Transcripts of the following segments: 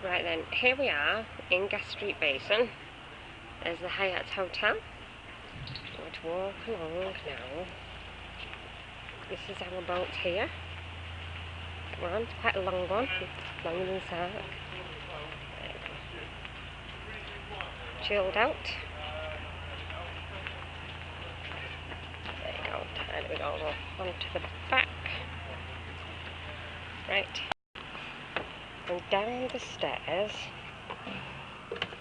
Right then, here we are in Gas Street Basin. There's the Hyatt Hotel. I'm going to walk along now. This is our boat here. We're on quite a long one, longer than Sark. There we go. Chilled out. There you go. And we go onto the back. Right. And down the stairs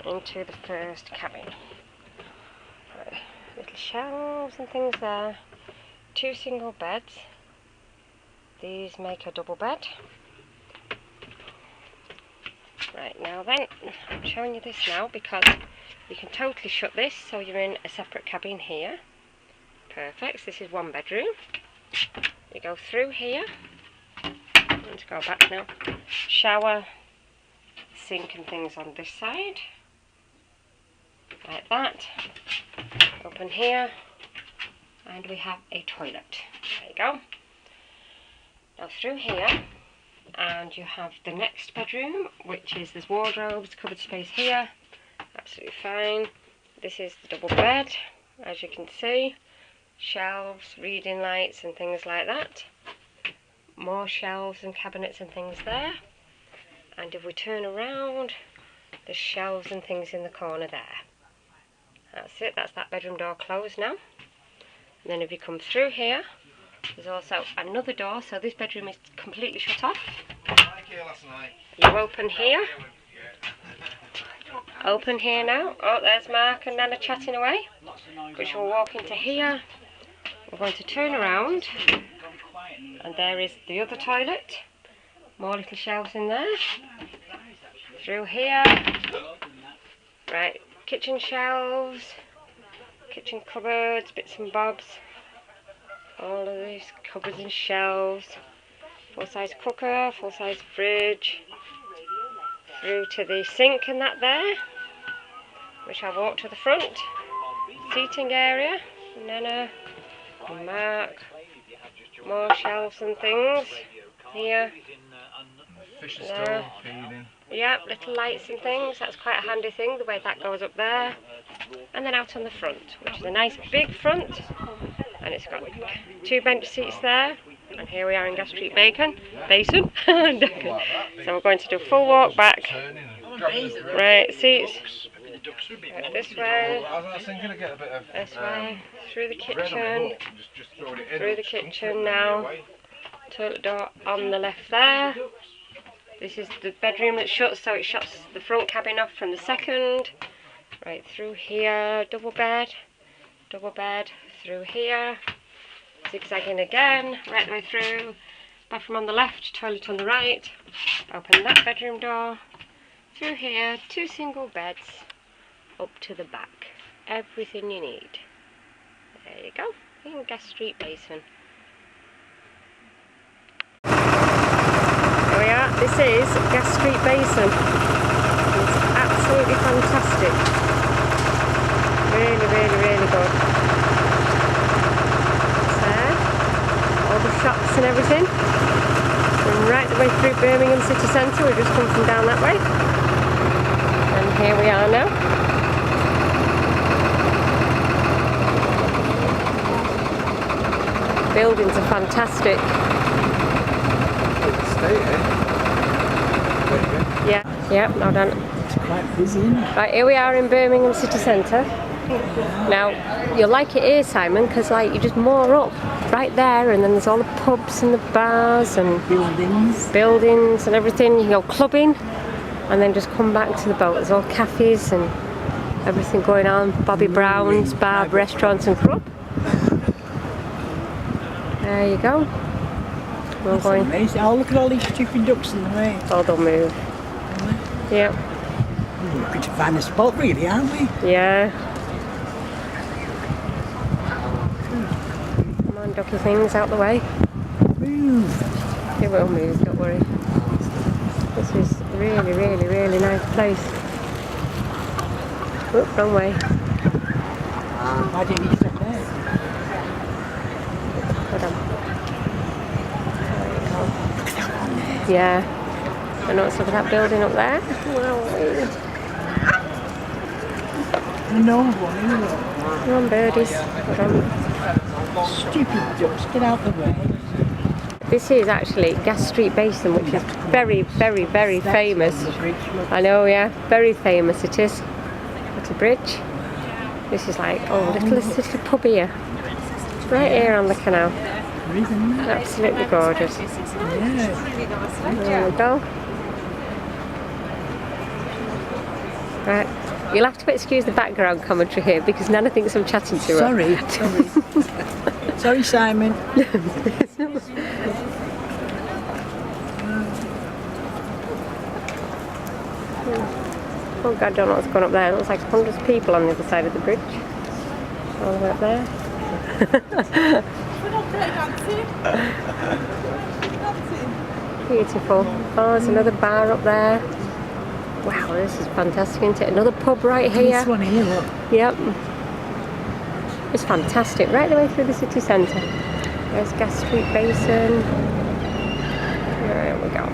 into the first cabin. Right. Little shelves and things there. 2 single beds. These make a double bed. Right, now then, I'm showing you this now because you can totally shut this so you're in a separate cabin here. Perfect. So this is 1 bedroom. You go through here. Let's go back now. Shower, sink and things on this side. Like that. Open here. And we have a toilet. There you go. Now through here, and you have the next bedroom, which is there's wardrobes, cupboard space here. Absolutely fine. This is the double bed, as you can see. Shelves, reading lights and things like that. More shelves and cabinets and things there. And if we turn around, there's shelves and things in the corner there. That's it, that's that bedroom door closed now. And then if you come through here, there's also another door, so this bedroom is completely shut off. You open here. Open here now. Oh, there's Mark and Nana chatting away. Which we'll walk into here. We're going to turn around. And there is the other toilet. More little shelves in there. Through here. Right, kitchen shelves. Kitchen cupboards, bits and bobs. All of these cupboards and shelves. Full-size cooker, full-size fridge. Through to the sink and that there. Which I'll walk to the front. Seating area. Nana. And Mark. More shelves and things. Here. Fish store, feeding. Yeah, little lights and things. That's quite a handy thing, the way that goes up there. And then out on the front, which is a nice big front. And it's got 2 bench seats there. And here we are in Gas Street Basin. So we're going to do a full walk back. Right, seats. Right, this way. I was thinking to get a bit of this way. Through the kitchen. Through the kitchen now. Toilet door on the left there. This is the bedroom that shuts, so it shuts the front cabin off from the second. Right through here, double bed, through here, zigzagging again, right the way through. Bathroom on the left, toilet on the right. Open that bedroom door. Through here, 2 single beds, up to the back. Everything you need. There you go, in Gas Street Basin. Here we are, this is Gas Street Basin. It's absolutely fantastic. Really, really, really good. There, all the shops and everything. And right the way through Birmingham city centre, we've just come from down that way. And here we are now. Buildings are fantastic. Yeah, no done. It's quite busy, isn't it? Right, here we are in Birmingham city centre. Now, you'll like it here, Simon, because like you just moor up right there, and then there's all the pubs and the bars and buildings and everything. You can go clubbing, and then just come back to the boat. There's all cafes and everything going on. Bobby Brown's bar, restaurants and club. There you go. We're going. Amazing. Oh, look at all these stupid ducks in the way. Oh, they'll move. Yeah. We're looking to find a spot, really, aren't we? Yeah. Come on, ducky things, out the way. Move. It will move, don't worry. This is really, really, really nice place. Oop, wrong way. Why didn't you step there? Hold on. There we go. Look at that one there. Yeah. And what's up with that building up there? Wow. No one, Come on, birdies. Hold on. stupid ducks, get out the way. This is actually Gas Street Basin, which is very, very, very famous. I know, yeah, very famous it is. It's a bridge. This is like, oh, little pub here. Right here on the canal. Absolutely gorgeous. There we go. Right. You'll have to excuse the background commentary here because Nana thinks I'm chatting to her. Sorry. Sorry, Simon. Oh God, I don't know what's going up there. It looks like hundreds of people on the other side of the bridge. All the way up there. Beautiful. Oh, there's another bar up there. Wow, this is fantastic, isn't it? Another pub right here. This one here, look. Yep. It's fantastic, right the way through the city centre. There's Gas Street Basin. There we go.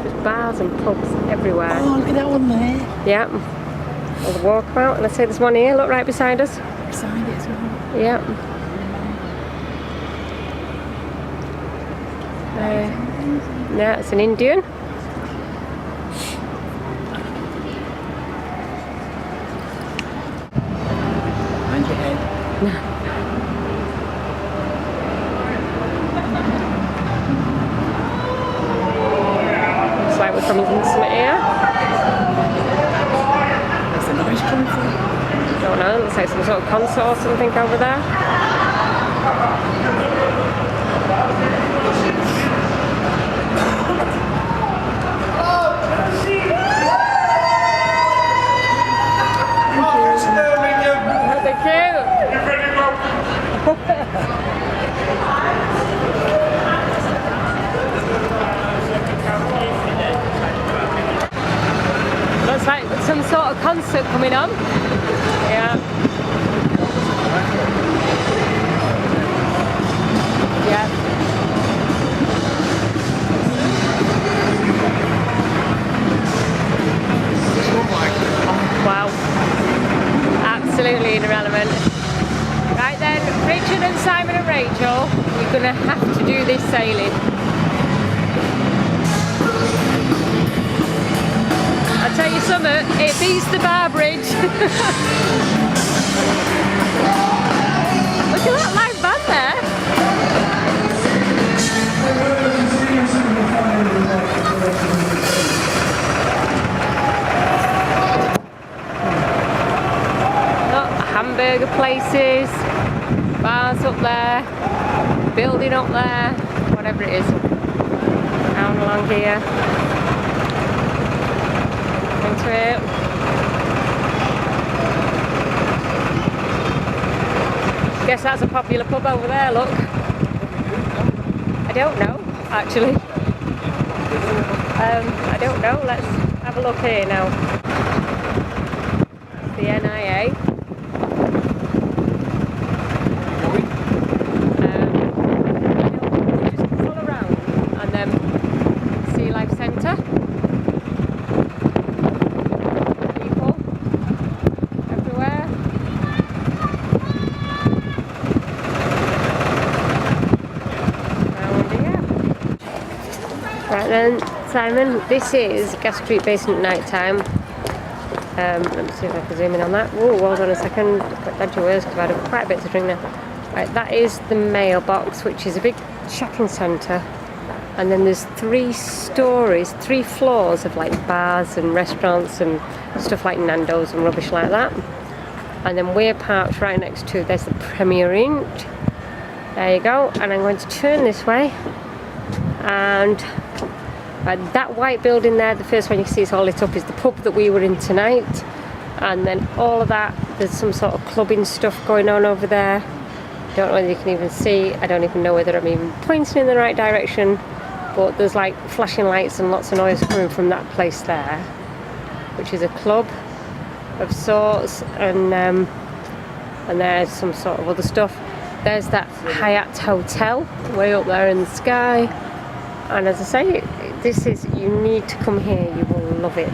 There's bars and pubs everywhere. Oh, look at that one there. Yep. Well, the walkabout, and I say there's one here, look right beside us. Beside it as well. Yep. Yeah, it's an Indian. Mind your head. Looks like we're coming from somewhere here. Where's the noise coming from? Don't know, looks like some sort of concert or something over there. Looks like some sort of concert coming on. Yeah. Yeah. Wow. Absolutely irrelevant. Right then, Richard and Simon and Rachel, you're going to have to do this sailing. I'll tell you something, it beats the bar bridge. Look at that live band there. Look, hamburger places, bars up there, building up there, whatever it is. Down along here. Into it. Guess that's a popular pub over there, look. I don't know, actually. I don't know, let's have a look here now. It's the NIA. Just pull around and then Sea Life Centre. Right then, Simon, this is Gas Street Basin at night time. Let me see if I can zoom in on that. Oh, hold on a second. Got dodgy words because I've had quite a bit to drink now. Right, that is the mailbox, which is a big shopping centre. And then there's 3 stories, 3 floors of like bars and restaurants and stuff like Nando's and rubbish like that. And then we're parked right next to, there's the Premier Inn. There you go. And I'm going to turn this way. And that white building there, the first one you can see is all lit up, is the pub that we were in tonight. And then all of that, there's some sort of clubbing stuff going on over there. Don't know whether you can even see, I don't even know whether I'm even pointing in the right direction, but there's like flashing lights and lots of noise coming from that place there, which is a club of sorts. And there's some sort of other stuff. There's that Hyatt Hotel way up there in the sky. And as I say, you need to come here, you will love it.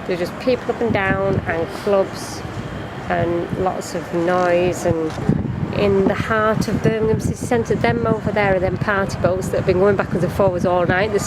There's just people up and down and clubs and lots of noise, and in the heart of Birmingham city centre, them over there are them party boats that have been going backwards and forwards all night. There's